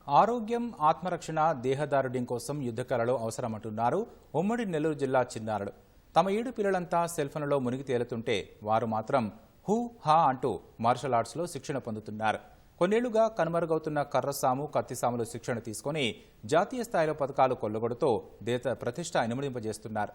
ఆరోగ్యం, ఆత్మరక్షణ, దేహదారుఢ్యం కోసం యుద్ధకళలు అవసరమంటున్నారు ఉమ్మడి నెల్లూరు జిల్లా చిన్నారులు. తమ 7 పిల్లలంతా సెల్ఫోన్లలో మునిగి తేలుతుంటే వారు మాత్రం హూ హా అంటూ మార్షల్ ఆర్ట్స్లో శిక్షణ పొందుతున్నారు. కొన్నేళ్లుగా కనుమరుగవుతున్న కర్రసాము, కత్తిసాములు శిక్షణ తీసుకుని జాతీయ స్థాయిలో పథకాలు కొల్లగొడుతూ దేశ ప్రతిష్ట ఇనుమడింపజేస్తున్నారు.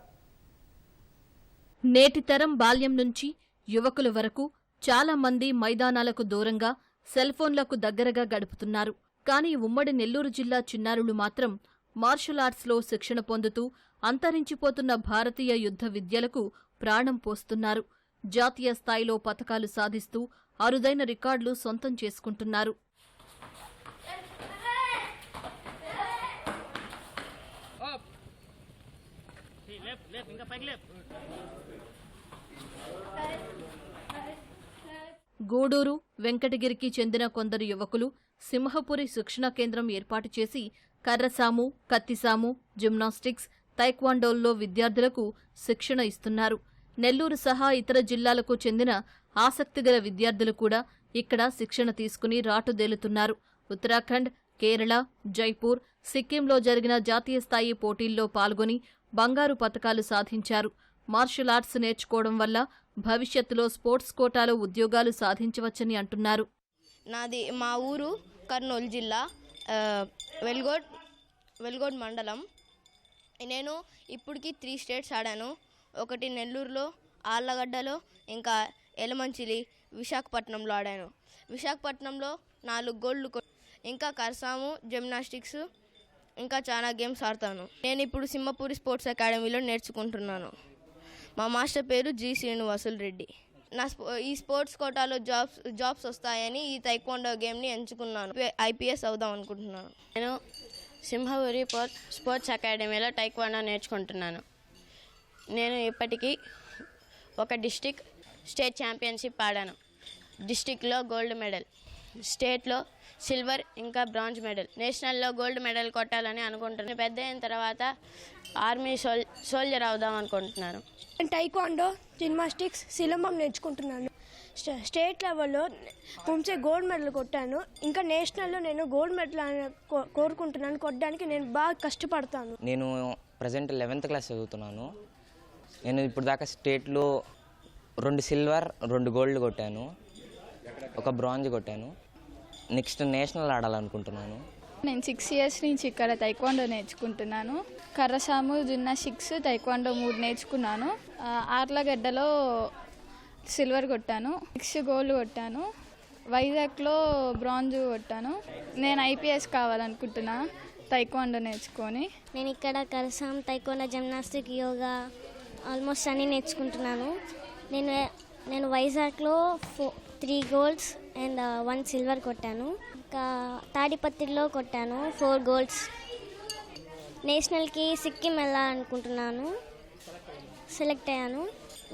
నేటి తరం బాల్యం నుంచి యువకుల వరకు చాలా మంది మైదానాలకు దూరంగా సెల్ఫోన్లకు దగ్గరగా గడుపుతున్నారు. కానీ ఉమ్మడి నెల్లూరు జిల్లా చిన్నారులు మాత్రం మార్షల్ ఆర్ట్స్లో శిక్షణ పొందుతూ అంతరించిపోతున్న భారతీయ యుద్ధ విద్యలకు ప్రాణం పోస్తున్నారు. జాతీయ స్థాయిలో పతకాలు సాధిస్తూ అరుదైన రికార్డులు సొంతం చేసుకుంటున్నారు. గూడూరు, వెంకటగిరికి చెందిన కొందరు యువకులు సింహపురి శిక్షణా కేంద్రం ఏర్పాటు చేసి కర్రసాము, కత్తిసాము, జిమ్నాస్టిక్స్, తైక్వాండోల్లో విద్యార్థులకు శిక్షణ ఇస్తున్నారు. నెల్లూరు సహా ఇతర జిల్లాలకు చెందిన ఆసక్తిగల విద్యార్థులు కూడా ఇక్కడ శిక్షణ తీసుకుని రాటుదేలుతున్నారు. ఉత్తరాఖండ్, కేరళ, జైపూర్, సిక్కింలో జరిగిన జాతీయ స్థాయి పోటీల్లో పాల్గొని బంగారు పతకాలు సాధించారు. మార్షల్ ఆర్ట్స్ నేర్చుకోవడం వల్ల భవిష్యత్తులో స్పోర్ట్స్ కోటాలో ఉద్యోగాలు సాధించవచ్చని అంటున్నారు. నాది మా ఊరు కర్నూలు జిల్లా, వెల్గోడ్ మండలం. నేను ఇప్పటికి 3 స్టేట్స్ ఆడాను. ఒకటి నెల్లూరులో, ఆళ్లగడ్డలో, ఇంకా ఎలమంచిలి, విశాఖపట్నంలో ఆడాను. విశాఖపట్నంలో 4 గోల్డ్, ఇంకా కర్సాము, జిమ్నాస్టిక్స్, ఇంకా చాలా గేమ్స్ ఆడతాను. నేను ఇప్పుడు సింహపురి స్పోర్ట్స్ అకాడమీలో నేర్చుకుంటున్నాను. మా మాస్టర్ పేరు జి శ్రీనివాసులు రెడ్డి. ఈ స్పోర్ట్స్ కోటాలో జాబ్స్ వస్తాయని ఈ తైక్వాండో గేమ్ని ఎంచుకున్నాను. IPS అవుదాం అనుకుంటున్నాను. నేను సింహపురి స్పోర్ట్స్ అకాడమీలో టైక్వాండో నేర్చుకుంటున్నాను. నేను ఇప్పటికీ ఒక డిస్ట్రిక్ట్ స్టేట్ ఛాంపియన్షిప్ ఆడాను. డిస్ట్రిక్ట్లో గోల్డ్ మెడల్, స్టేట్లో సిల్వర్, ఇంకా బ్రాంజ్ మెడల్, నేషనల్లో గోల్డ్ మెడల్ కొట్టాలని అనుకుంటున్నాను. పెద్ద అయిన తర్వాత ఆర్మీ సోల్జర్ అవుదాం అనుకుంటున్నాను. టైక్వాండో, జిమ్నాస్టిక్స్, సిలంబం నేర్చుకుంటున్నాను. స్టేట్ లెవెల్లో ముంచే గోల్డ్ మెడల్ కొట్టాను. ఇంకా నేషనల్లో నేను గోల్డ్ మెడల్ కోరుకుంటున్నాను. కొట్టడానికి నేను బాగా కష్టపడతాను. నేను ప్రజెంట్ 11th క్లాస్ చదువుతున్నాను. నేను ఇప్పుడు దాకా స్టేట్లో 2 సిల్వర్, 2 గోల్డ్ కొట్టాను, ఒక బ్రాంజ్ కొట్టాను. నెక్స్ట్ నేషనల్ ఆడాలనుకుంటున్నాను. నేను 6 ఇయర్స్ నుంచి ఇక్కడ తైక్వాండో నేర్చుకుంటున్నాను. కర్రసాము, జిమ్నాస్టిక్స్, తైక్వాండో 3 నేర్చుకున్నాను. ఆర్లగడ్డలో సిల్వర్ కొట్టాను, 6 గోల్డ్ కొట్టాను, వైజాగ్లో బ్రాంజ్ కొట్టాను. నేను IPS కావాలనుకుంటున్నా తైక్వాండో నేర్చుకొని. నేను ఇక్కడ కర్రసాము, తైక్వాండో, జిమ్నాస్టిక్, యోగా ఆల్మోస్ట్ అన్నీ నేర్చుకుంటున్నాను. నేను వైజాగ్లో 3 గోల్డ్స్ అండ్ 1 సిల్వర్ కొట్టాను. ఇంకా తాడిపత్రిలో కొట్టాను 4 గోల్డ్స్. నేషనల్కి సిక్కిం వెళ్ళాలనుకుంటున్నాను. సెలెక్ట్ అయ్యాను.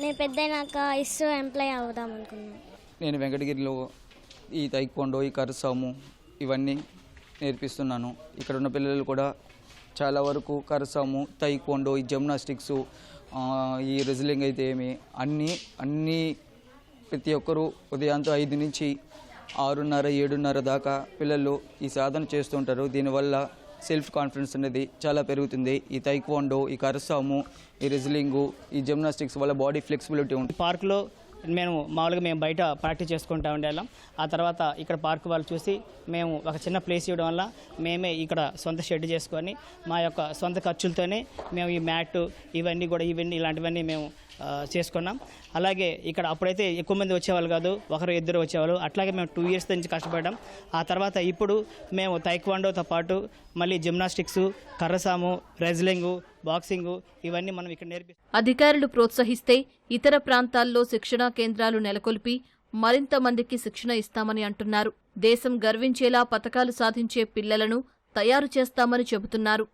నేను పెద్దయినాక ISRO ఎంప్లాయ్ అవుదాం అనుకున్నాను. నేను వెంకటగిరిలో ఈ తైక్వాండో, ఈ కర్రసాము ఇవన్నీ నేర్పిస్తున్నాను. ఇక్కడ ఉన్న పిల్లలు కూడా చాలా వరకు కర్రసాము, తైక్వాండో, ఈ జిమ్నాస్టిక్స్, ఈ రెజ్లింగ్ అయితే ఏమి అన్నీ ప్రతి ఒక్కరూ ఉదయాంతో 5 నుంచి 6:30, 7:30 దాకా పిల్లలు ఈ సాధన చేస్తుంటారు. దీనివల్ల సెల్ఫ్ కాన్ఫిడెన్స్ అనేది చాలా పెరుగుతుంది. ఈ తైక్వాండో, ఈ కర్రసాము, ఈ రెజ్లింగు, ఈ జిమ్నాస్టిక్స్ వల్ల బాడీ ఫ్లెక్సిబిలిటీ ఉంటుంది. పార్కులో మేము బయట ప్రాక్టీస్ చేసుకుంటూ ఉండేవాళ్ళం. ఆ తర్వాత ఇక్కడ పార్క్ వాళ్ళు చూసి మేము ఒక చిన్న ప్లేస్ ఇవ్వడం వల్ల మేమే ఇక్కడ సొంత షెడ్ చేసుకొని మా యొక్క సొంత ఖర్చులతోనే మేము ఈ మ్యాట్ ఇలాంటివన్నీ మేము చేసుకున్నాం. అలాగే ఇక్కడ అప్పుడైతే ఎక్కువ మంది వచ్చేవాళ్ళు కాదు, 1-2 వచ్చేవాళ్ళు. అట్లాగే మేము 2 ఇయర్స్ నుంచి కష్టపడ్డాం. ఆ తర్వాత ఇప్పుడు మేము తైక్వాండోతో పాటు మళ్ళీ జిమ్నాస్టిక్స్, కర్రసాము, రెజ్లింగు, బాక్సింగు ఇవన్నీ మనం ఇక్కడ నేర్పిస్తాం. అధికారులు ప్రోత్సహిస్తే ఇతర ప్రాంతాల్లో శిక్షణా కేంద్రాలు నెలకొల్పి మరింత మందికి శిక్షణ ఇస్తామని అంటున్నారు. దేశం గర్వించేలా పతకాలు సాధించే పిల్లలను తయారు చేస్తామని చెబుతున్నారు.